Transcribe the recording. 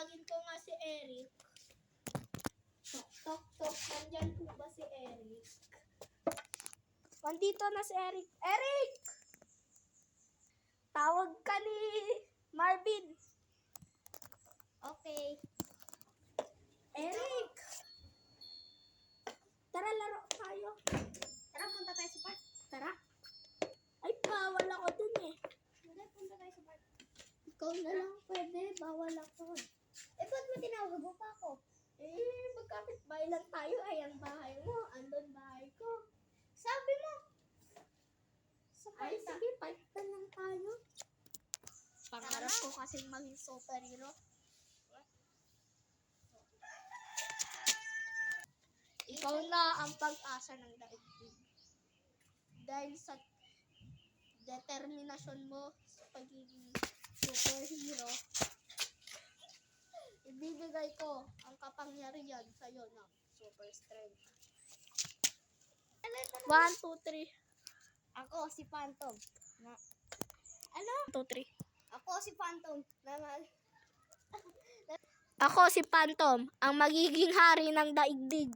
Tatawagin ko nga si Eric. Tok, tok, tok. Nandyan po ba si Eric? Nandito na si Eric. Eric! Tawag ka ni Marvin. Okay. Eric! Tara, laro tayo. Tara, punta tayo sa park. Tara. Ay, bawal ako dun eh. Hindi, punta tayo sa park. Ikaw na lang pwede. Bawal ako. Eh, ba't mo tinawag mo pa ako? Eh, magkapit-bahay lang tayo. Ayan bahay mo. Andun bahay ko. Sabi mo. Sa Ay, park. sige, palitan lang tayo. Pangarap ko kasing maging superhero. Ikaw na ang pag-asa ng daigdig. Dahil sa determinasyon mo sa pagiging superhero, ibibigay ko ang kapangyarihan sa iyo ng super strength. 1, 2, 3. Ako, si Phantom. Ano? 2, 3. Ako, si Phantom. Ako si Phantom, ang magiging hari ng daigdig.